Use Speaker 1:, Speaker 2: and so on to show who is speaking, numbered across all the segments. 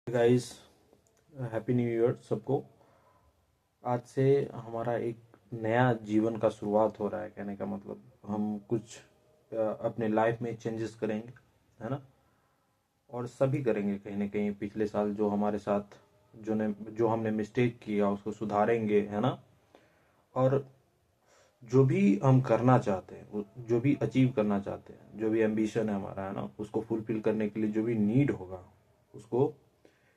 Speaker 1: Guys, happy new year सबको। आज से हमारा एक नया जीवन का शुरुआत हो रहा है। कहने का मतलब हम कुछ अपने लाइफ में चेंजेस करेंगे, है ना। और सभी करेंगे कहीं ना कहीं। पिछले साल जो हमारे साथ जो हमने मिस्टेक किया उसको सुधारेंगे, है ना। और जो भी हम करना चाहते हैं, जो भी अचीव करना चाहते हैं, जो भी एम्बिशन है हमारा, है ना, उसको फुलफिल करने के लिए जो भी नीड होगा उसको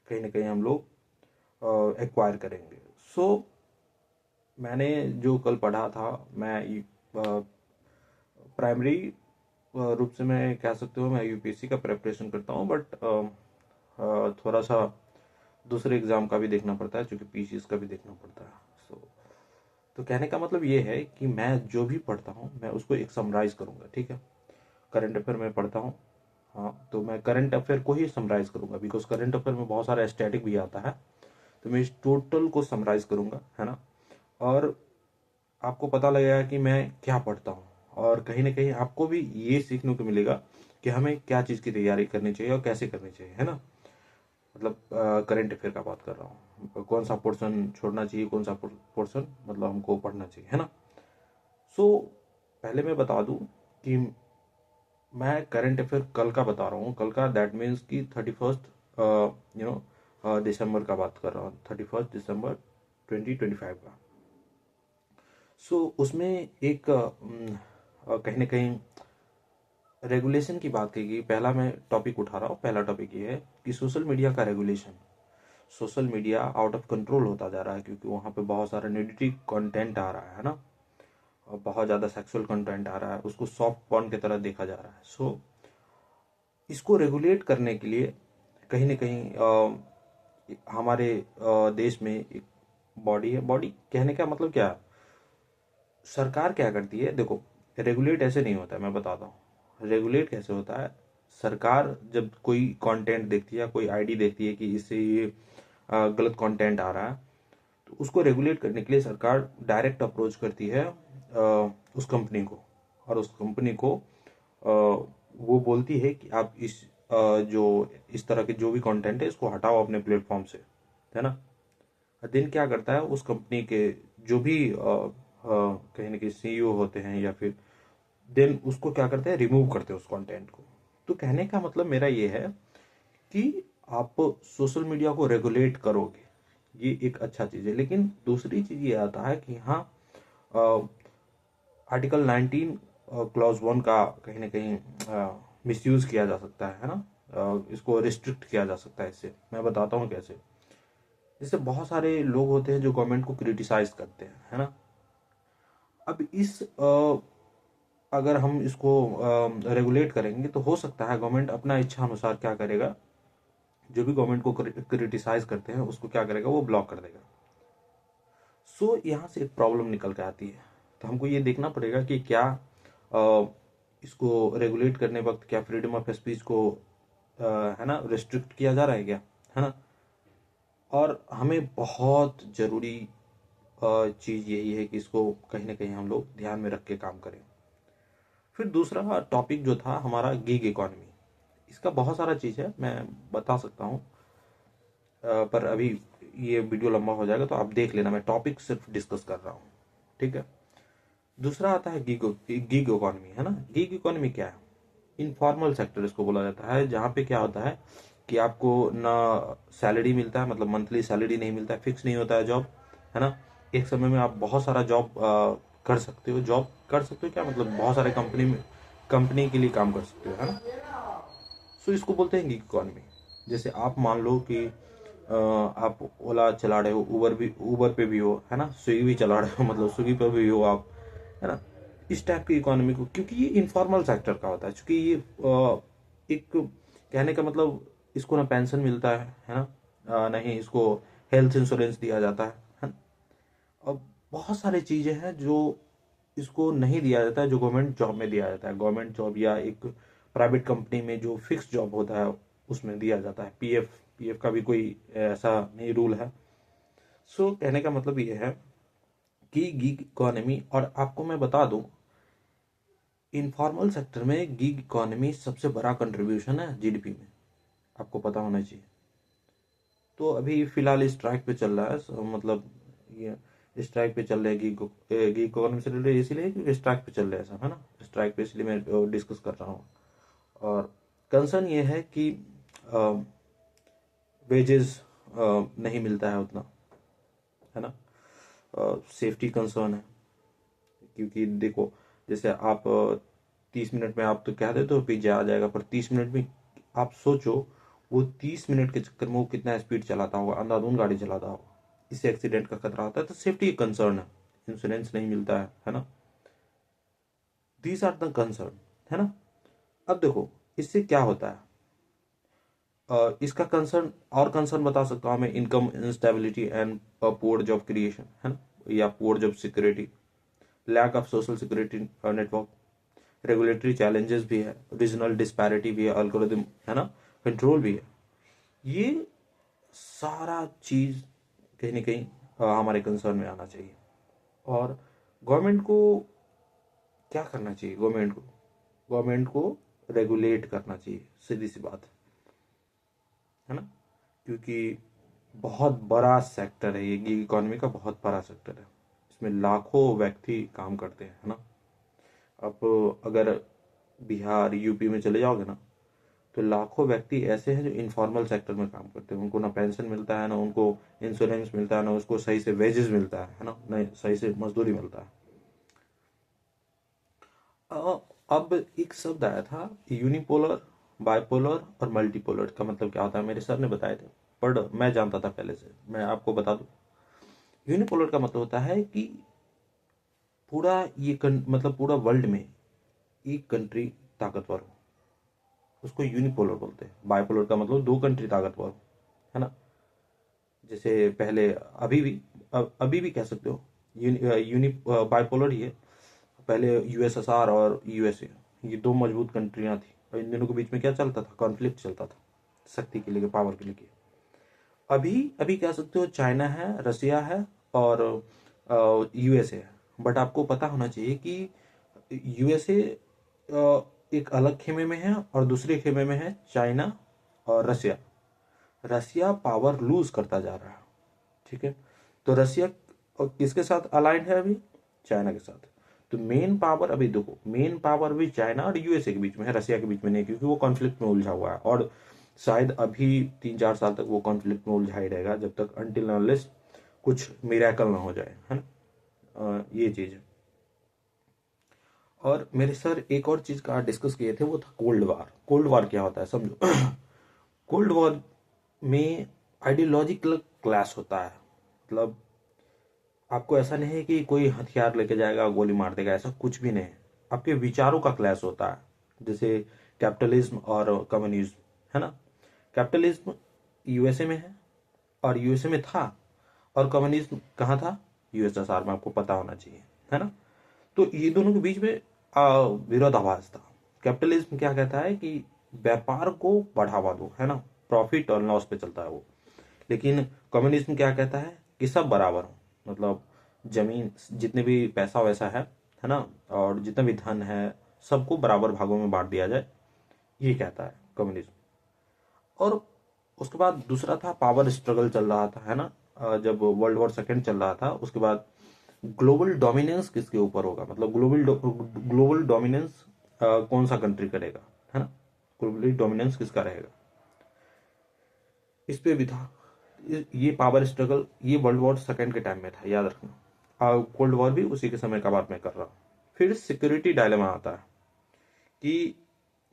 Speaker 1: कहीं ना कहीं हम लोग एक्वायर करेंगे। सो मैंने जो कल पढ़ा था, मैं प्राइमरी रूप से मैं कह सकते हो मैं यूपीएससी का प्रिपरेशन करता हूँ, बट थोड़ा सा दूसरे एग्ज़ाम का भी देखना पड़ता है, क्योंकि पीसीएस का भी देखना पड़ता है। सो तो कहने का मतलब ये है कि मैं जो भी पढ़ता हूँ मैं उसको एक समराइज़ करूँगा, ठीक है। करंट अफेयर में पढ़ता हूँ, हाँ, तो मैं करंट अफेयर को ही समराइज़ करूँगा, बिकॉज करंट अफेयर में बहुत सारा स्टैटिक भी आता है। तो मैं इस टोटल को समराइज़ करूँगा, है ना। और आपको पता लगेगा कि मैं क्या पढ़ता हूँ, और कहीं ना कहीं आपको भी ये सीखने को मिलेगा कि हमें क्या चीज़ की तैयारी करनी चाहिए और कैसे करनी चाहिए, है ना। मतलब करंट अफेयर का बात कर रहा हूँ, कौन सा पोर्शन छोड़ना चाहिए, कौन सा पोर्शन मतलब हमको पढ़ना चाहिए, है ना। सो पहले मैं बता दूं कि मैं करंट अफेयर कल का बता रहा हूँ। कल का दैट मीन्स कि 31st दिसंबर का बात कर रहा हूँ, 31 दिसंबर 2025 का। सो उसमें एक कहीं ना कहीं रेगुलेशन की बात की गई। पहला मैं टॉपिक उठा रहा हूँ, पहला टॉपिक ये है कि सोशल मीडिया का regulation. Social media out of control होता जा रहा है, क्योंकि वहाँ पे बहुत सारा नेगेटिव कंटेंट आ रहा है ना, और बहुत ज़्यादा सेक्सुअल कंटेंट आ रहा है, उसको सॉफ्ट पॉर्न की तरह देखा जा रहा है। सो इसको रेगुलेट करने के लिए कहीं ना कहीं हमारे देश में एक बॉडी है। बॉडी कहने का मतलब क्या है, सरकार क्या करती है, देखो, रेगुलेट ऐसे नहीं होता है, मैं बताता हूँ रेगुलेट कैसे होता है। सरकार जब कोई कंटेंट देखती है या कोई आईडी देखती है कि इससे ये गलत कंटेंट आ रहा है, तो उसको रेगुलेट करने के लिए सरकार डायरेक्ट अप्रोच करती है उस कंपनी को। और उस कंपनी को वो बोलती है कि आप जो इस तरह के जो भी कंटेंट है इसको हटाओ अपने प्लेटफॉर्म से, है ना। दिन क्या करता है, उस कंपनी के जो भी कहीं ना कहीं सीईओ होते हैं या फिर देन उसको क्या करते हैं, रिमूव करते हैं उस कंटेंट को। तो कहने का मतलब मेरा ये है कि आप सोशल मीडिया को रेगुलेट करोगे, ये एक अच्छा चीज़ है। लेकिन दूसरी चीज़ ये आता है कि हाँ, आर्टिकल 19 क्लॉज 1 का कहीं ना कहीं मिसयूज किया जा सकता है ना। इसको रिस्ट्रिक्ट किया जा सकता है। इससे मैं बताता हूँ कैसे। जैसे बहुत सारे लोग होते हैं जो गवर्नमेंट को क्रिटिसाइज करते हैं, है ना। अब अगर हम इसको रेगुलेट करेंगे तो हो सकता है गवर्नमेंट अपना इच्छा अनुसार क्या करेगा, जो भी गवर्नमेंट को क्रिटिसाइज करते हैं उसको क्या करेगा, वो ब्लॉक कर देगा। सो यहाँ से एक प्रॉब्लम निकल के आती है। तो हमको ये देखना पड़ेगा कि क्या अ, इसको रेगुलेट करने वक्त क्या फ्रीडम ऑफ स्पीच को है ना रिस्ट्रिक्ट किया जा रहा है क्या, है ना। और हमें बहुत ज़रूरी चीज़ यही है कि इसको कहीं ना कहीं हम लोग ध्यान में रख के काम करें। फिर दूसरा टॉपिक जो था हमारा गिग इकॉनमी। इसका बहुत सारा चीज़ है, मैं बता सकता हूँ, पर अभी ये वीडियो लंबा हो जाएगा तो आप देख लेना, मैं टॉपिक सिर्फ डिस्कस कर रहा हूँ, ठीक है। दूसरा आता है गिग गिग इकॉनमी, है ना। गिग इकॉनमी क्या है, इनफॉर्मल सेक्टर इसको बोला जाता है, जहाँ पे क्या होता है कि आपको ना सैलरी मिलता है, मतलब मंथली सैलरी नहीं मिलता है, फिक्स नहीं होता है जॉब, है ना। एक समय में आप बहुत सारा जॉब कर सकते हो। जॉब कर सकते हो क्या मतलब, बहुत सारे कंपनी के लिए काम कर सकते हो, है ना। सो इसको बोलते हैं गिग इकॉनमी। जैसे आप मान लो कि आप ओला चला रहे हो, ऊबर पे भी हो, है ना, स्विगी भी चला रहे हो, मतलब स्विगी पे भी हो आप, है ना। इस टाइप की इकोनॉमी को, क्योंकि ये इनफॉर्मल सेक्टर का होता है, क्योंकि ये एक कहने का मतलब इसको ना पेंशन मिलता है ना, नहीं इसको हेल्थ इंश्योरेंस दिया जाता है ना। और बहुत सारी चीज़ें हैं जो इसको नहीं दिया जाता है, जो गवर्नमेंट जॉब में दिया जाता है। गवर्नमेंट जॉब या एक प्राइवेट कंपनी में जो फिक्स जॉब होता है उसमें दिया जाता है। पीएफ का भी कोई ऐसा नहीं रूल है। सो कहने का मतलब ये है कि गिग इकोनॉमी, और आपको मैं बता दूं, इनफॉर्मल सेक्टर में गिग इकोनॉमी सबसे बड़ा कंट्रीब्यूशन है जीडीपी में, आपको पता होना चाहिए। तो अभी फिलहाल स्ट्राइक पे चल रहा है, मतलब ये स्ट्राइक पे चल रहे हैं गीग इकोनॉमी से रिलेटेड, इसीलिए क्योंकि स्ट्राइक पे चल रहे हैं सब, है ना, स्ट्राइक पे, इसलिए मैं डिस्कस कर रहा हूँ। और कंसर्न ये है कि वेजेस नहीं मिलता है उतना, है ना, सेफ्टी कंसर्न है, क्योंकि देखो जैसे आप 30 मिनट में आप तो कह देते हो पिज्जा आ जाएगा, पर 30 मिनट में आप सोचो वो 30 मिनट के चक्कर में वो कितना स्पीड चलाता होगा, अंधाधुंध गाड़ी चलाता होगा, इससे एक्सीडेंट का खतरा होता है, तो सेफ्टी कंसर्न है, इंश्योरेंस नहीं मिलता है ना, दीज आर द कंसर्न, है ना। अब देखो इससे क्या होता है, इसका कंसर्न और कंसर्न बता सकता हूँ मैं, income instability and poor job creation, है ना, या poor job security, lack of social security network, regulatory challenges भी है, रीजनल डिस्पैरिटी भी है, अल्गोरिदम, है ना, कंट्रोल भी है। ये सारा चीज कहीं ना कहीं हमारे कंसर्न में आना चाहिए। और गवर्नमेंट को क्या करना चाहिए, गवर्नमेंट को रेगुलेट करना चाहिए, सीधी सी बात है ना, क्योंकि बहुत बड़ा सेक्टर है ये, गिग इकोनॉमी का बहुत बड़ा सेक्टर है, इसमें लाखों व्यक्ति काम करते हैं, है ना। अब अगर बिहार यूपी में चले जाओगे ना, तो लाखों व्यक्ति ऐसे हैं जो इनफॉर्मल सेक्टर में काम करते हैं, उनको ना पेंशन मिलता है, ना उनको इंश्योरेंस मिलता है, ना उसको सही से वेजेस मिलता है ना, ना सही से मजदूरी मिलता है। अब एक शब्द आया था यूनिपोलर, बाइपोलर और मल्टीपोलर, का मतलब क्या होता है, मेरे सर ने बताए थे, पर मैं जानता था पहले से, मैं आपको बता दूं। यूनिपोलर का मतलब होता है कि पूरा मतलब पूरा वर्ल्ड में एक कंट्री ताकतवर हो, उसको यूनिपोलर बोलते हैं। बाइपोलर का मतलब दो कंट्री ताकतवर हो, है ना, जैसे पहले, अभी भी कह सकते हो, यूनि बाइपोलर ही है। पहले यूएसएसआर और यूएसए, ये दो मजबूत कंट्रियां थी, और इन दोनों के बीच में क्या चलता था, कॉन्फ्लिक्ट चलता था, शक्ति के लिए, पावर के लिए। अभी अभी कह सकते हो चाइना है, रसिया है, और यूएसए है। बट आपको पता होना चाहिए कि यूएसए एक अलग खेमे में है, और दूसरे खेमे में है चाइना और रसिया। रसिया पावर लूज करता जा रहा है, ठीक है, तो रसिया किसके साथ अलाइंड है अभी, चाइना के साथ। तो मेन पावर अभी देखो, मेन पावर भी चाइना और यूएसए के बीच में है, रसिया के बीच में नहीं, क्योंकि वो कॉन्फ्लिक्ट में उलझा हुआ है, और शायद अभी 3-4 साल तक वो कॉन्फ्लिक्ट में उलझा ही रहेगा, जब तक अनटिल अनलेस कुछ मिरेकल ना हो जाए, है ना, ये चीज है। और मेरे सर एक और चीज का डिस्कस किए थे, वो था कोल्ड वार। कोल्ड वार क्या होता है समझो। कोल्ड वॉर में आइडियोलॉजिकल क्लैश होता है, मतलब आपको ऐसा नहीं है कि कोई हथियार लेके जाएगा गोली मार देगा, ऐसा कुछ भी नहीं है, आपके विचारों का क्लैश होता है, जैसे कैपिटलिज्म और कम्युनिज्म, है ना। कैपिटलिज्म यूएसए में है, और यूएसए में था, और कम्युनिज्म कहाँ था, यूएसएसआर में, आपको पता होना चाहिए, है ना। तो ये दोनों के बीच में विरोधाभास था। कैपिटलिज्म क्या कहता है कि व्यापार को बढ़ावा दो, है ना, प्रॉफिट और लॉस पे चलता है वो। लेकिन कम्युनिज्म क्या कहता है कि सब बराबर हो, मतलब जमीन, जितने भी पैसा वैसा है ना, और जितना भी धन है सबको बराबर भागों में बांट दिया जाए, ये कहता है कम्युनिज्म। और उसके बाद दूसरा था पावर स्ट्रगल चल रहा था, है ना, जब वर्ल्ड वॉर सेकेंड चल रहा था, उसके बाद ग्लोबल डोमिनेंस किसके ऊपर होगा, मतलब ग्लोबल डोमिनेंस कौन सा कंट्री करेगा, है ना, ग्लोबली डोमिनेंस किसका रहेगा, इस पे भी था। ये पावर स्ट्रगल, ये वर्ल्ड वॉर सेकेंड के टाइम में था, याद रखना। कोल्ड वॉर भी उसी के समय का बात मैं कर रहा हूँ। फिर सिक्योरिटी डायलेमा आता है कि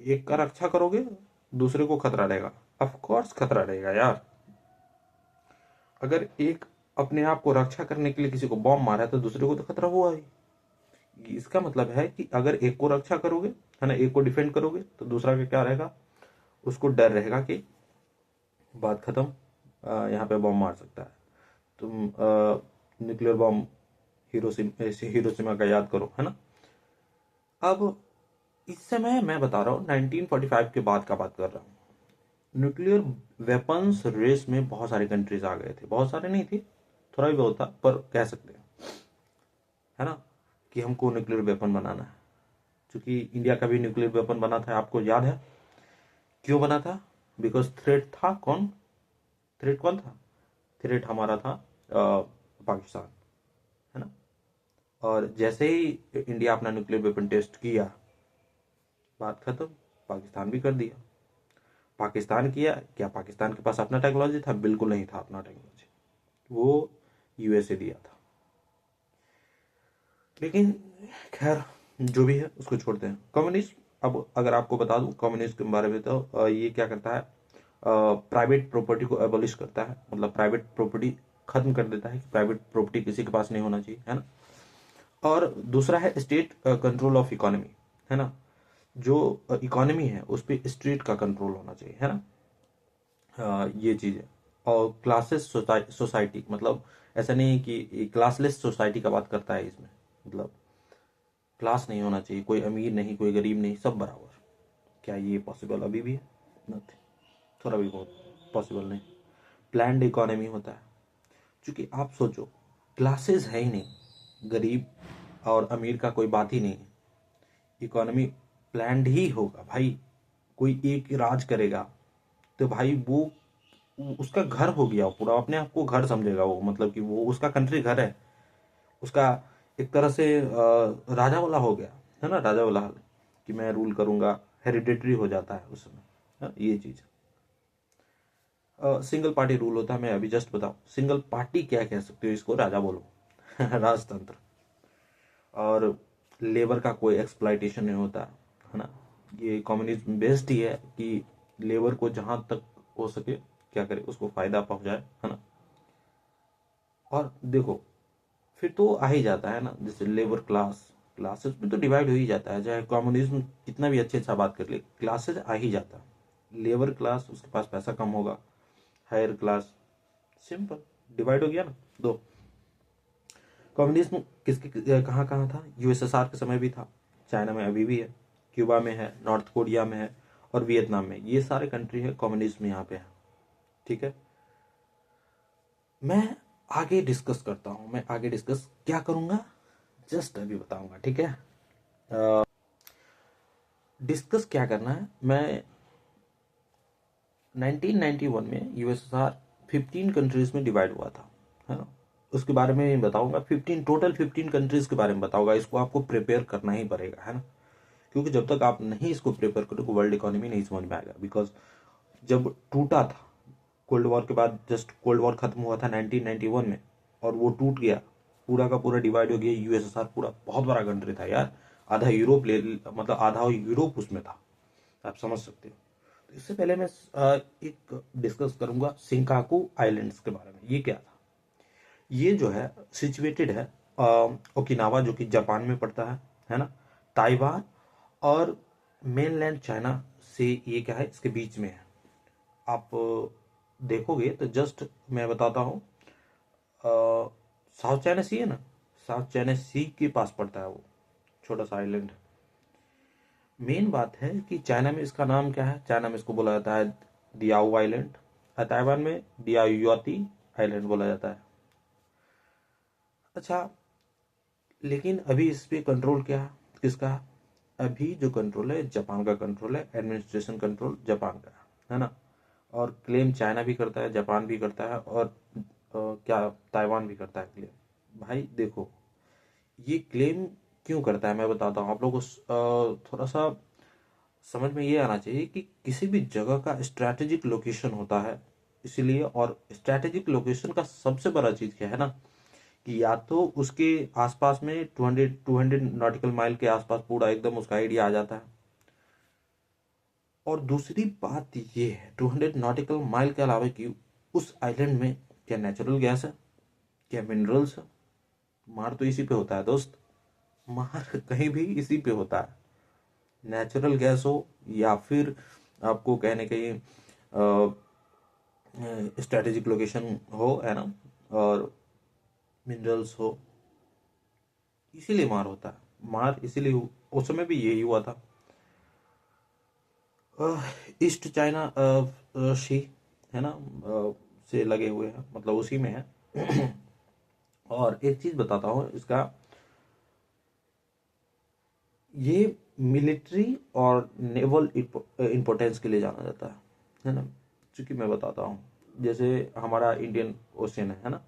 Speaker 1: एक का रक्षा करोगे, दूसरे को खतरा रहेगा। ऑफ कोर्स खतरा रहेगा यार, अगर एक अपने आप को रक्षा करने के लिए किसी को बॉम्ब मारा है, तो दूसरे को तो खतरा हुआ ही। इसका मतलब है कि अगर एक को रक्षा करोगे, है ना, एक को डिफेंड करोगे, तो दूसरा का क्या रहेगा, उसको डर रहेगा कि बात खत्म, यहाँ पे बॉम्ब मार सकता है। तुम न्यूक्लियर बॉम्ब, हिरोशिमा का याद करो, है ना। अब इस समय मैं बता रहा हूँ 1945 के बाद का बात कर रहा हूँ। न्यूक्लियर वेपन्स रेस में बहुत सारे कंट्रीज आ गए थे, बहुत सारे नहीं थे, थोड़ा भी बहुत था, पर कह सकते हैं, है ना, कि हमको न्यूक्लियर वेपन बनाना है। क्योंकि इंडिया का भी न्यूक्लियर वेपन बना था, आपको याद है क्यों बना था, बिकॉज थ्रेट था कौन, थ्रेट कौन था? थ्रेट हमारा था पाकिस्तान, है ना। और जैसे ही इंडिया अपना न्यूक्लियर वेपन टेस्ट किया, बात खत्म। पाकिस्तान भी कर दिया। पाकिस्तान किया क्या? पाकिस्तान के पास अपना टेक्नोलॉजी था? बिल्कुल नहीं था अपना टेक्नोलॉजी, वो यूएसए दिया था। लेकिन खैर, जो भी है उसको छोड़ते हैं। कम्युनिस्ट, अब अगर आपको बता दूं कम्युनिस्ट के बारे में, तो ये क्या करता है, प्राइवेट प्रॉपर्टी को एबॉलिश करता है, मतलब प्राइवेट प्रॉपर्टी खत्म कर देता है कि प्राइवेट प्रॉपर्टी किसी के पास नहीं होना चाहिए, है ना। और दूसरा है स्टेट कंट्रोल ऑफ इकोनॉमी, है ना। जो इकोनॉमी है उस पर स्टेट का कंट्रोल होना चाहिए, है ना। ये चीज़ है। और क्लासेस सोसाइटी, मतलब ऐसा नहीं है कि क्लासलेस सोसाइटी का बात करता है इसमें, मतलब क्लास नहीं होना चाहिए, कोई अमीर नहीं कोई गरीब नहीं, सब बराबर। क्या ये पॉसिबल अभी भी है? नहीं, थोड़ा भी बहुत पॉसिबल नहीं। प्लान्ड इकोनॉमी होता है, क्योंकि आप सोचो, क्लासेस है ही नहीं, गरीब और अमीर का कोई बात ही नहीं है। इकोनॉमी प्लान्ड ही होगा भाई। कोई एक राज करेगा तो भाई वो उसका घर हो गया पूरा, अपने आप को घर समझेगा वो, मतलब कि वो उसका कंट्री घर है उसका। एक तरह से राजा वाला हो गया, है ना, राजा वाला हाल, कि मैं रूल करूंगा, हेरिडेटरी हो जाता है उस समय, हाँ, ये चीज। सिंगल पार्टी रूल होता है। मैं अभी जस्ट बताऊं, सिंगल पार्टी क्या कह सकते हो इसको, राजा बोलो राजतंत्र। और लेबर का कोई एक्सप्लॉइटेशन नहीं होता, है ना। ये कम्युनिज्म बेस्ड ही है कि लेबर को जहां तक हो सके क्या करे, उसको फायदा पहुंचाए, है ना। और देखो, फिर तो आ ही जाता है ना, जैसे लेबर क्लास, क्लासेस में तो डिवाइड हो ही जाता है, चाहे कम्युनिज्म कितना भी अच्छे अच्छा बात कर ले, क्लासेस आ ही जाता है। लेबर क्लास, उसके पास पैसा कम होगा। हायर क्लास, सिंपल, डिवाइड हो गया ना दो। कम्युनिज्म किसके कहाँ कहाँ था? यूएसएसआर के समय भी था, चाइना में अभी भी है, क्यूबा में है, नॉर्थ कोरिया में है, और वियतनाम में। ये सारे कंट्री है, कम्युनिज्म यहाँ पे है, ठीक है। मैं आगे डिस्कस करता हूँ, मैं आगे डिस्कस क्या करूंगा, जस्ट अभी बताऊंगा, ठीक है। डिस्कस क्या करना है, मैं 1991 में यूएसएसआर 15 कंट्रीज में डिवाइड हुआ था, है ना। उसके बारे में बताऊंगा, 15 टोटल 15 कंट्रीज के बारे में बताऊंगा। इसको आपको प्रिपेयर करना ही पड़ेगा, है ना, क्योंकि जब तक आप नहीं इसको प्रिपेयर करोगे वर्ल्ड इकोनॉमी नहीं समझ में आएगा। बिकॉज जब टूटा था कोल्ड वॉर के बाद, जस्ट कोल्ड वॉर खत्म हुआ था 1991 में, और वो टूट गया, पूरा का पूरा डिवाइड हो गया यूएसएसआर। पूरा बहुत बड़ा कंट्री था यार, आधा यूरोप ले, मतलब आधा यूरोप उसमें था, आप समझ सकते हो। तो इससे पहले मैं एक डिस्कस करूंगा सिंकाकू आइलैंड्स के बारे में। ये क्या था? ये जो है सिचुएटेड है ओकिनावा, जो कि जापान में पड़ता है ना, ताइवान और मेनलैंड चाइना से ये क्या है, इसके बीच में है। आप देखोगे तो जस्ट मैं बताता हूँ, साउथ चाइना सी है ना, साउथ चाइना सी के पास पड़ता है वो, छोटा सा आइलैंड है। मेन बात है कि चाइना में इसका नाम क्या है, चाइना में इसको बोला जाता है दियाओ आइलैंड, और ताइवान में दियाओती आइलैंड बोला जाता है। अच्छा, लेकिन अभी इस पे कंट्रोल क्या है, किसका है? अभी जो कंट्रोल है जापान का कंट्रोल है, एडमिनिस्ट्रेशन कंट्रोल जापान का है ना। और क्लेम चाइना भी करता है, जापान भी करता है, और क्या ताइवान भी करता है क्लेम। भाई देखो, ये क्लेम क्यों करता है मैं बताता हूँ आप लोगों को। थोड़ा सा समझ में ये आना चाहिए कि किसी भी जगह का स्ट्रैटेजिक लोकेशन होता है, इसीलिए। और स्ट्रैटेजिक लोकेशन का सबसे बड़ा चीज क्या है ना, कि या तो उसके आसपास में 200 नॉटिकल माइल के आसपास पूरा एकदम उसका आइडिया आ जाता है। और दूसरी बात ये है 200 नॉटिकल माइल के अलावा कि उस आइलैंड में क्या नेचुरल गैस है, क्या मिनरल्स है। मार तो इसी पे होता है दोस्त, मार कहीं भी इसी पे होता है। नेचुरल गैस हो, या फिर आपको कहने कहीं स्ट्रेटेजिक लोकेशन हो, है ना, और मिनरल्स हो, इसीलिए मार होता है। मार इसीलिए उस समय भी यही हुआ था। ईस्ट चाइना सी, है ना, से लगे हुए हैं, मतलब उसी में है। और एक चीज बताता हूँ इसका, ये मिलिट्री और नेवल इंपोर्टेंस के लिए जाना जाता है ना। चूंकि मैं बताता हूँ, जैसे हमारा इंडियन ओशियन है ना,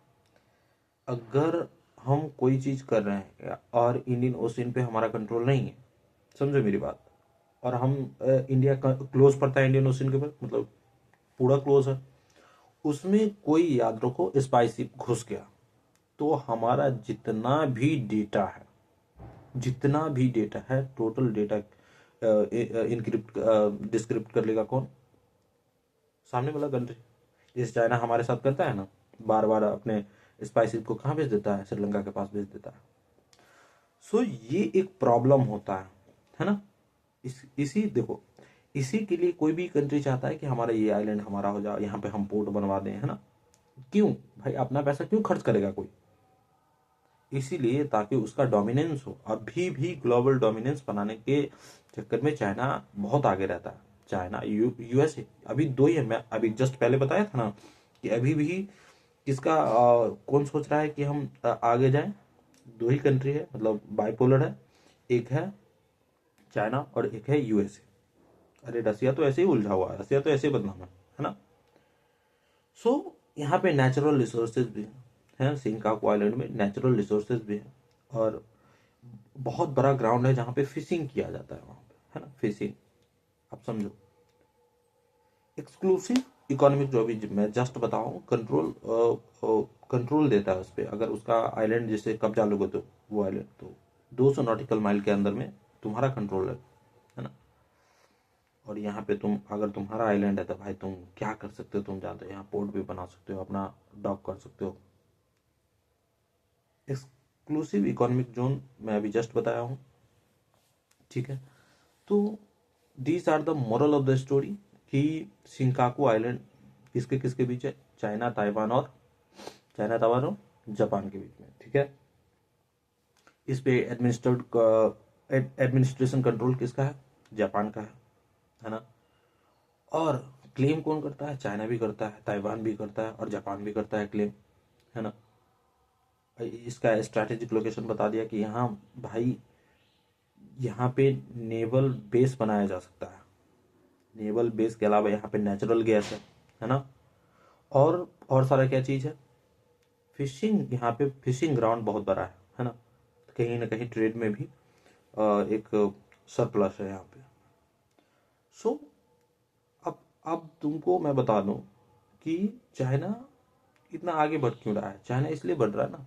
Speaker 1: अगर हम कोई चीज़ कर रहे हैं और इंडियन ओशियन पे हमारा कंट्रोल नहीं है, समझो मेरी बात, और हम इंडिया का क्लोज पड़ता है इंडियन ओशियन के ऊपर, मतलब पूरा क्लोज है, उसमें कोई याद रखो स्पाइसी घुस गया, तो हमारा जितना भी डेटा है टोटल डेटा इनक्रिप्ट डिस्क्रिप्ट कर लेगा कौन? सामने वाला कंट्री। जैसे चाइना हमारे साथ करता है ना, बार बार अपने स्पाइसेस को कहाँ भेज देता है? श्रीलंका के पास भेज देता है। सो ये एक प्रॉब्लम होता है ना। इसी देखो, इसी के लिए कोई भी कंट्री चाहता है कि हमारा ये आइलैंड हमारा हो जाए, यहाँ पे हम पोर्ट बनवा दें, है ना। क्यों भाई, अपना पैसा क्यों खर्च करेगा कोई? इसीलिए ताकि उसका डोमिनेंस हो। अभी भी ग्लोबल डोमिनेंस बनाने के चक्कर में चाइना बहुत आगे रहता है। चाइना, यूएसए, अभी दो ही है। मैं अभी जस्ट पहले बताया था ना कि अभी भी किसका कौन सोच रहा है कि हम आगे जाएं? दो ही कंट्री है, मतलब बाइपोलर है। एक है चाइना और एक है यूएसए। अरे रसिया तो ऐसे ही उलझा हुआ है, रसिया तो ऐसे ही बदनाम है ना। सो यहाँ पे नेचुरल रिसोर्सेज भी हैं, सिंकाकू आइलैंड में नेचुरल रिसोर्सेज भी हैं, और बहुत बड़ा ग्राउंड है जहाँ पे फिशिंग किया जाता है वहाँ पे, है ना, फिशिंग। आप समझो, एक्सक्लूसिव इकोनॉमिक जो अभी मैं जस्ट बताऊँ, कंट्रोल देता है उस पर। अगर उसका आइलैंड जैसे कब्जा लोगे तो वो आइलैंड तो 200 नॉटिकल माइल के अंदर में तुम्हारा कंट्रोल है ना। और यहाँ पे तुम, अगर तुम्हारा आइलैंड है तो भाई तुम क्या कर सकते हो? तुम जानते हो, यहाँ पोर्ट भी बना सकते हो, अपना डॉक कर सकते हो। एक्सक्लूसिव इकोनॉमिक जोन मैं अभी जस्ट बताया हूँ, ठीक है। तो these are the moral of the story कि शिंकाकू आइलैंड किसके किसके बीच है? चाइना ताइवान और जापान के बीच में, ठीक है। इस पे एडमिनिस्ट्रेशन कंट्रोल किसका है? जापान का है ना। और क्लेम कौन करता है? चाइना भी करता है, ताइवान भी करता है और जापान भी करता है क्लेम, है ना। इसका स्ट्रैटेजिक लोकेशन बता दिया कि यहाँ भाई, यहाँ पे नेवल बेस बनाया जा सकता है। नेवल बेस के अलावा यहाँ पे नेचुरल गैस है ना। और सारा क्या चीज़ है? फिशिंग, यहाँ पे फिशिंग ग्राउंड बहुत बड़ा है ना। कहीं ना कहीं ट्रेड में भी एक सरप्लस है यहाँ पे। सो अब तुमको मैं बता दूं कि चाइना इतना आगे बढ़ क्यों रहा है। चाइना इसलिए बढ़ रहा है ना,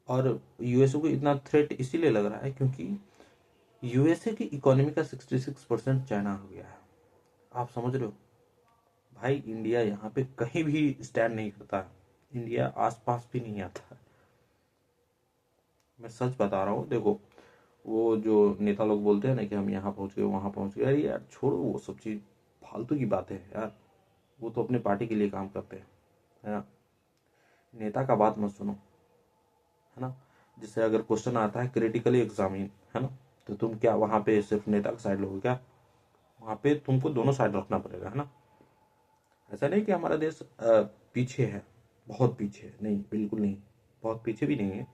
Speaker 1: और यूएसए को इतना थ्रेट इसीलिए लग रहा है क्योंकि यूएसए की इकोनॉमी का 66% चाइना हो गया है। आप समझ रहे हो भाई, इंडिया यहाँ पे कहीं भी स्टैंड नहीं करता है, इंडिया आसपास भी नहीं आता है। मैं सच बता रहा हूँ। देखो, वो जो नेता लोग बोलते हैं ना कि हम यहाँ पहुंच गए वहां पहुंच गए, अरे यार छोड़ो वो सब चीज, फालतू की बातें हैं यार। वो तो अपने पार्टी के लिए काम करते हैं, है ना। नेता का बात मत सुनो, है ना। जैसे अगर क्वेश्चन आता है क्रिटिकली एग्जामिन, है ना, तो तुम क्या वहां पे सिर्फ नेता का साइड लोगे क्या? वहां पे तुमको दोनों साइड रखना पड़ेगा, है ना। ऐसा नहीं कि हमारा देश पीछे है, बहुत पीछे है, नहीं, बिल्कुल नहीं। बहुत पीछे भी नहीं है,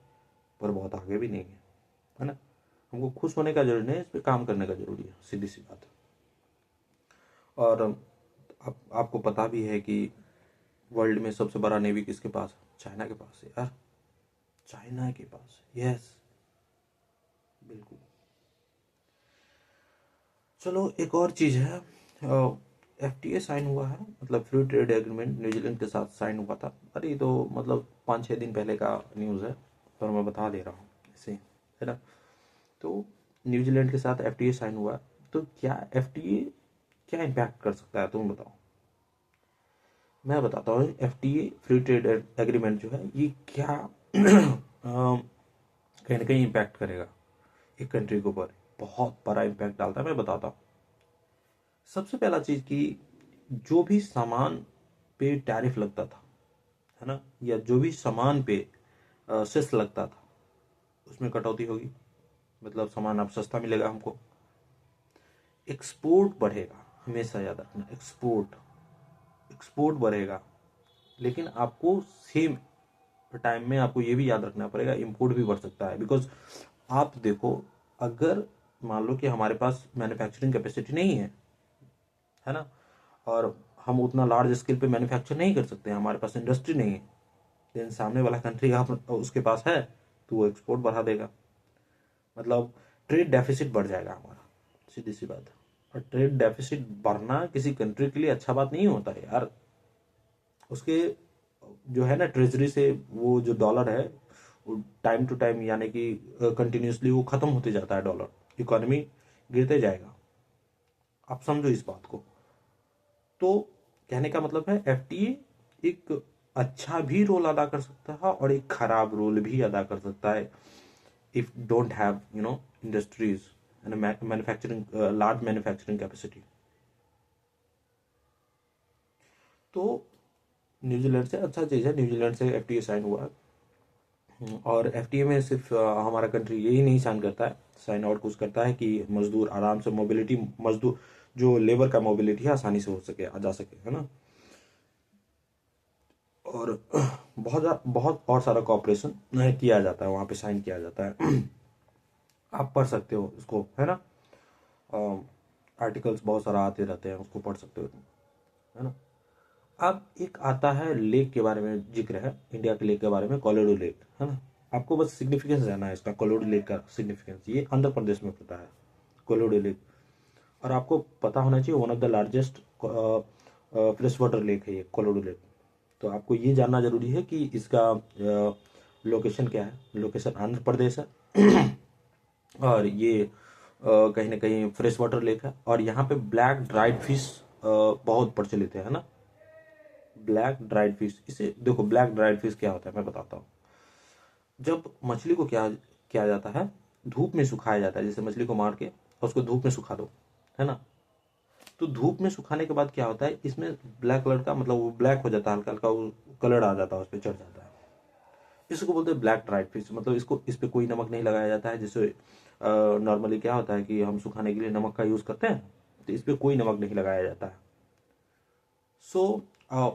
Speaker 1: पर बहुत आगे भी नहीं है ना। हमको खुश होने का जरूरी नहीं है, इस पर काम करने का जरूरी है, सीधी सी बात है। और आपको पता भी है कि वर्ल्ड में सबसे बड़ा नेवी किसके पास है? चाइना के पास है यार, चाइना के पास। यस, बिल्कुल। चलो एक और चीज है, एफटीए साइन हुआ है, मतलब फ्री ट्रेड एग्रीमेंट न्यूजीलैंड के साथ साइन हुआ था। अरे ये तो मतलब 5-6 दिन पहले का न्यूज़ है, पर मैं बता दे रहा हूँ इसे, है ना। तो न्यूजीलैंड के साथ एफटीए साइन हुआ, तो क्या एफटीए क्या इम्पैक्ट कर सकता है तुम बताओ। मैं बताता हूँ, एफटीए फ्री ट्रेड एग्रीमेंट जो है ये क्या कहीं ना कहीं इम्पैक्ट करेगा एक कंट्री के ऊपर। बहुत बड़ा इम्पैक्ट डालता है, मैं बताता हूँ। सबसे पहला चीज कि जो भी सामान पे टैरिफ लगता था, है ना, या जो भी सामान पे सेस लगता था, उसमें कटौती होगी, मतलब सामान अब सस्ता मिलेगा हमको। एक्सपोर्ट बढ़ेगा, हमेशा याद रखना, एक्सपोर्ट एक्सपोर्ट बढ़ेगा। लेकिन आपको सेम टाइम में आपको ये भी याद रखना पड़ेगा, इंपोर्ट भी बढ़ सकता है। बिकॉज आप देखो, अगर मान लो कि हमारे पास मैन्युफैक्चरिंग कैपेसिटी नहीं है ना, और हम उतना लार्ज स्केल पे मैन्युफैक्चर नहीं कर सकते, हमारे पास इंडस्ट्री नहीं है। लेकिन सामने वाला कंट्री आप उसके पास है तो वो एक्सपोर्ट बढ़ा देगा, मतलब ट्रेड डेफिसिट बढ़ जाएगा हमारा, सीधी सी बात है। और ट्रेड डेफिसिट बढ़ना किसी कंट्री के लिए अच्छा बात नहीं होता है यार। उसके जो है ना ट्रेजरी से वो जो डॉलर है वो टाइम टू टाइम यानी कि कंटिन्यूसली वो खत्म होते जाता है, डॉलर इकोनॉमी गिरते जाएगा। आप समझो इस बात को। तो कहने का मतलब है एफटीए एक अच्छा भी रोल अदा कर सकता है और एक खराब रोल भी अदा कर सकता है if don't have industries and a manufacturing large manufacturing capacity। तो न्यूजीलैंड से अच्छा चीज़ है, न्यूजीलैंड से एफटीए साइन हुआ है। और एफटीए में सिर्फ हमारा कंट्री यही नहीं साइन करता है, साइन आउट कुछ करता है कि मजदूर आराम से मोबिलिटी, मजदूर जो लेबर का मोबिलिटी है आसानी से हो सके, आ जा सके, है ना। और बहुत और सारा कॉपरेशन किया जाता है वहाँ पे, साइन किया जाता है। आप पढ़ सकते हो इसको, है ना। आर्टिकल्स बहुत सारा आते रहते हैं, उसको पढ़ सकते हो, है ना। अब एक आता है लेक के बारे में जिक्र है, इंडिया के लेक के बारे में, कोलोडो लेक, है ना। आपको बस सिग्निफिकेंस जानना है इसका, कोलोडो लेक का सिग्निफिकेंस। ये आंध्र प्रदेश में पड़ता है कोलोडो लेक। और आपको पता होना चाहिए one of the largest fresh water lake है ये कोलोडो लेक। तो आपको ये जानना जरूरी है कि इसका लोकेशन क्या है। लोकेशन आंध्र प्रदेश है। और ये कहीं ना कहीं फ्रेश वाटर लेक है। और यहाँ पे ब्लैक ड्राइड फिश बहुत प्रचलित है ना। ब्लैक ड्राइड फिश, इसे देखो, ब्लैक ड्राइड फिश क्या होता है मैं बताता हूँ। जब मछली को क्या किया जाता है, धूप में सुखाया जाता है। जैसे मछली को मार के और उसको धूप में सुखा दो, है ना। तो धूप में सुखाने के बाद क्या होता है, इसमें ब्लैक कलर का, मतलब वो ब्लैक हो जाता है, हल्का हल्का वो कलर आ जाता है, उस पर चढ़ जाता है। इसको बोलते हैं ब्लैक ड्राइड फिश। मतलब इसको, इस पे कोई नमक नहीं लगाया जाता है। जैसे नॉर्मली क्या होता है कि हम सुखाने के लिए नमक का यूज करते हैं, तो इस पे कोई नमक नहीं लगाया जाता है। सो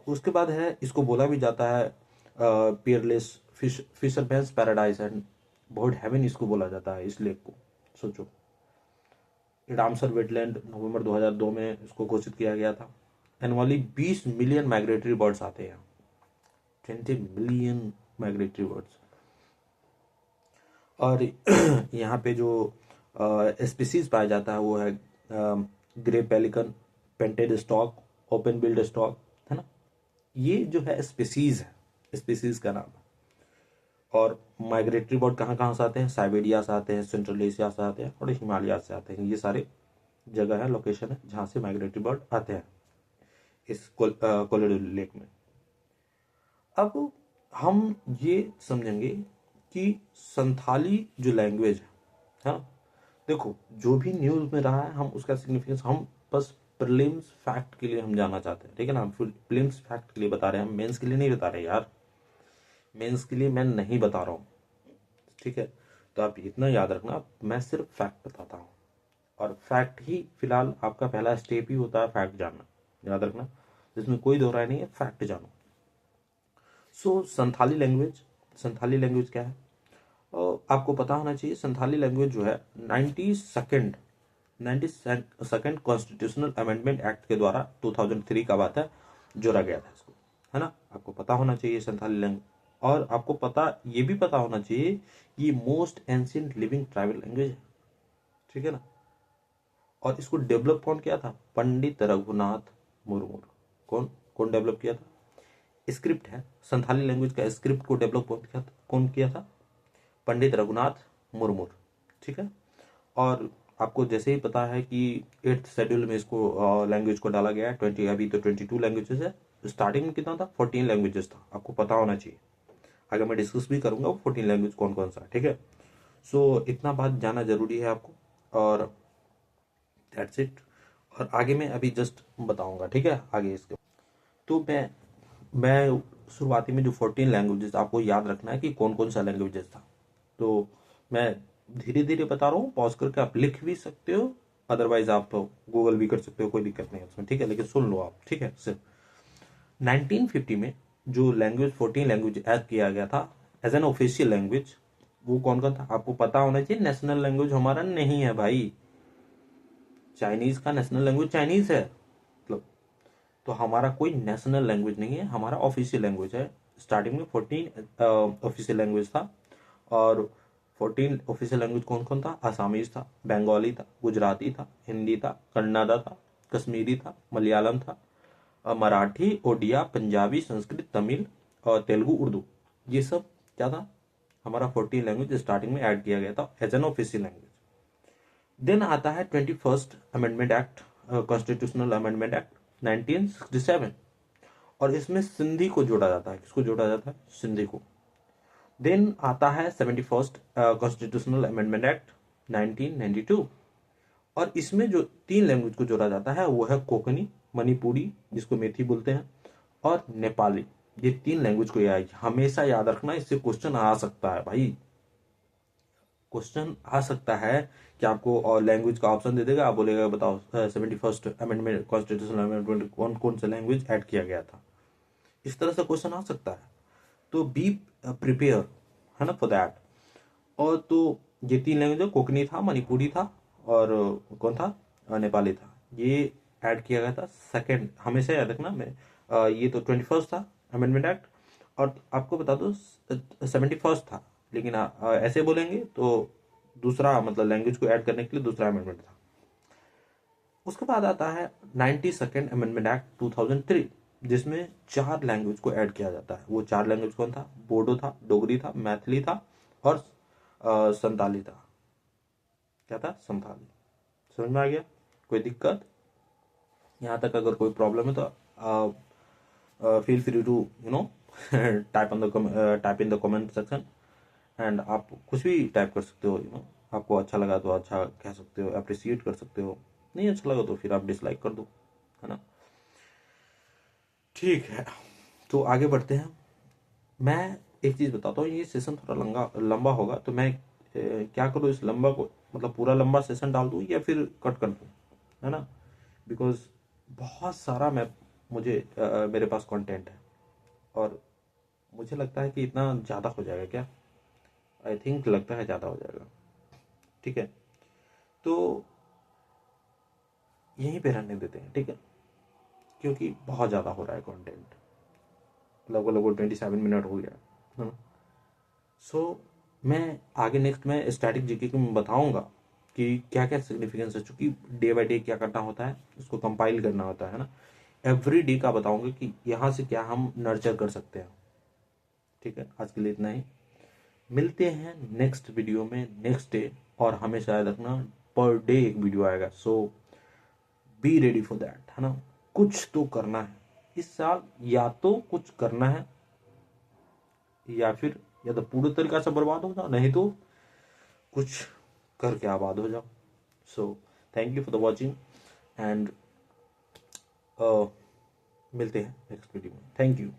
Speaker 1: उसके बाद है, इसको बोला भी जाता है peerless fishermen's paradise and bird heaven, इसको बोला जाता है इस लेक को। सोचो, रामसर वेटलैंड नवंबर 2002 में इसको घोषित किया गया था। एनुअली 20 मिलियन माइग्रेटरी बर्ड्स आते हैं, 20 मिलियन माइग्रेटरी बर्ड्स। और यहाँ पे जो स्पीसीज पाया जाता है वो है grey pelican, painted stock, open build stock, है ना। ये जो है स्पीसीज है, स्पीसीज का नाम है। और माइग्रेटरी बर्ड कहाँ कहाँ से आते हैं, साइबेरिया से आते हैं, सेंट्रल एशिया से आते हैं और हिमालय से आते हैं। ये सारे जगह है, लोकेशन है जहाँ से माइग्रेटरी बर्ड आते हैं इस कोलोडो लेक में। अब हम ये समझेंगे कि संथाली जो लैंग्वेज है, हाँ, देखो जो भी न्यूज में रहा है हम उसका सिग्निफिकेंस हम बस प्रीलिम्स फैक्ट के लिए हम जानना चाहते हैं, ठीक है ना। हम प्रीलिम्स फैक्ट के लिए बता रहे हैं, हम मेंस के लिए नहीं बता रहे यार। मेंस के लिए मैं नहीं बता रहा हूँ, ठीक है। तो आप इतना याद रखना, मैं सिर्फ फैक्ट बताता हूँ। और फैक्ट ही फिलहाल आपका पहला स्टेप ही होता है, फैक्ट जानना, याद रखना, जिसमें कोई दो राय नहीं है, फैक्ट जानो। सो संथाली लैंग्वेज क्या है, आपको पता होना चाहिए। संथाली लैंग्वेज जो है 92nd कॉन्स्टिट्यूशनल अमेंडमेंट एक्ट के द्वारा 2003 का बात है, जोड़ा गया था इसको, है ना। आपको पता होना चाहिए संथाली लैंग्वेज। और आपको पता, ये भी पता होना चाहिए ये most ancient living tribal language है, ठीक है ना। और इसको डेवलप कौन किया था, पंडित रघुनाथ मुर्मू। कौन कौन डेवलप किया था, स्क्रिप्ट है संथाली लैंग्वेज का, स्क्रिप्ट को डेवलप कौन किया था, पंडित रघुनाथ मुर्मू, ठीक है। और आपको जैसे ही पता है कि 8th शेड्यूल में इसको लैंग्वेज को डाला गया है 20, अभी तो 22 लैंग्वेजेस है। स्टार्टिंग में कितना था, 14 लैंग्वेजेस था, आपको पता होना चाहिए। आगे मैं डिस्कस भी करूंगा वो 14 लैंग्वेज कौन कौन सा है, ठीक है। सो इतना बात जाना जरूरी है आपको, और दैट्स इट। और आगे मैं अभी जस्ट बताऊंगा, ठीक है, आगे इसके। तो मैं शुरुआती में जो 14 लैंग्वेजेस आपको याद रखना है कि कौन कौन सा लैंग्वेजेस था। तो मैं धीरे धीरे बता रहा हूँ, पॉज करके आप लिख भी सकते हो, अदरवाइज आप गूगल भी कर सकते हो, कोई दिक्कत नहीं है उसमें, ठीक है। लेकिन सुन लो आप, ठीक है। सिर्फ 1950 में जो लैंग्वेज 14 लैंग्वेज ऐड किया गया था एज एन ऑफिशियल लैंग्वेज, वो कौन कौन था आपको पता होना चाहिए। नेशनल लैंग्वेज हमारा नहीं है भाई, चाइनीज का नेशनल लैंग्वेज चाइनीज है, मतलब। तो हमारा कोई नेशनल लैंग्वेज नहीं है, हमारा ऑफिशियल लैंग्वेज है। स्टार्टिंग में 14 ऑफिशियल लैंग्वेज था, और 14 ऑफिशियल लैंग्वेज कौन कौन था? आसामीज था, बंगाली था, गुजराती था, हिंदी था, कन्नड़ा था, कश्मीरी था, मलयालम था, मराठी, ओडिया, पंजाबी, संस्कृत, तमिल और तेलुगु, उर्दू। ये सब क्या था? हमारा 14 लैंग्वेज स्टार्टिंग में ऐड किया गया था as an official language. Then आता है 21st amendment act, constitutional amendment act 1967, और इसमें सिंधी को जोड़ा जाता है। किसको जोड़ा जाता है? सिंधी को। देन आता है 71st कॉन्स्टिट्यूशनल अमेंडमेंट एक्ट 1992, और इसमें जो 3 लैंग्वेज को जोड़ा जाता है वो है कोंकणी, मणिपुरी जिसको मेथी बोलते हैं, और नेपाली। ये 3 लैंग्वेज को हमेशा याद रखना, इससे क्वेश्चन आ सकता है भाई। क्वेश्चन आ सकता है कि आपको और लैंग्वेज का ऑप्शन दे देगा, आप बोलेगा बताओ 71st अमेंडमेंट कॉन्स्टिट्यूशनल अमेंडमेंट कौन कौन सा लैंग्वेज ऐड किया गया था। इस तरह से क्वेश्चन आ सकता है, तो बी प्रिपेयर, है ना, फॉर दैट। और तो ये 3 लैंग्वेज, कोंकणी था, मणिपुरी था, और कौन था? नेपाली था। ये ऐड किया गया था सेकंड, हमेशा याद रखना। मैं ये तो 21st था अमेंडमेंट एक्ट, और आपको बता दो 71st था, लेकिन ऐसे बोलेंगे तो दूसरा, मतलब लैंग्वेज को ऐड करने के लिए दूसरा अमेंडमेंट था। उसके बाद आता है 92nd अमेंडमेंट एक्ट 2003, जिसमें 4 लैंग्वेज को ऐड किया जाता है। वो 4 लैंग्वेज कौन था? बोडो था, डोगरी था, मैथिली था, और संताली था। क्या था? संताली। समझ में आ गया? कोई दिक्कत? यहाँ तक अगर कोई प्रॉब्लम है तो feel free to type in the comment section, and आप कुछ भी टाइप कर सकते हो। आपको अच्छा लगा तो अच्छा कह सकते हो, अप्रिसिएट कर सकते हो, नहीं अच्छा लगा तो फिर आप डिसलाइक कर दो, है ना। ठीक है, तो आगे बढ़ते हैं। मैं एक चीज बताता हूँ, ये सेशन थोड़ा लंबा लंबा होगा, तो मैं क्या करूँ इस लंबा को, मतलब पूरा लंबा सेशन डाल दूँ या फिर कट कर दूँ, है ना। बिकॉज बहुत सारा मेरे पास कंटेंट है, और मुझे लगता है कि इतना ज़्यादा हो जाएगा क्या? आई थिंक लगता है ज़्यादा हो जाएगा। ठीक है, तो यहीं पे रहने देते हैं, ठीक है, क्योंकि बहुत ज़्यादा हो रहा है कंटेंट। लगभग लगभग 27 मिनट हो गया है ना। सो मैं आगे नेक्स्ट में स्टैटिक जीके को मैं बताऊंगा कि क्या क्या सिग्निफिकेंस है, चूंकि डे बाय डे क्या करना होता है, उसको कंपाइल करना होता है ना। एवरी डे का बताऊंगा कि यहाँ से क्या हम नर्चर कर सकते हैं। ठीक है, आज के लिए इतना ही। मिलते हैं नेक्स्ट वीडियो में नेक्स्ट डे, और हमेशा याद रखना पर डे एक वीडियो आएगा। सो बी रेडी फॉर दैट, है ना। कुछ तो करना है इस साल, या तो कुछ करना है, या तो पूरी तरीका से बर्बाद हो जाओ, नहीं तो कुछ करके आबाद हो जाओ। So thank you for the watching, and मिलते हैं नेक्स्ट वीडियो में। Thank you.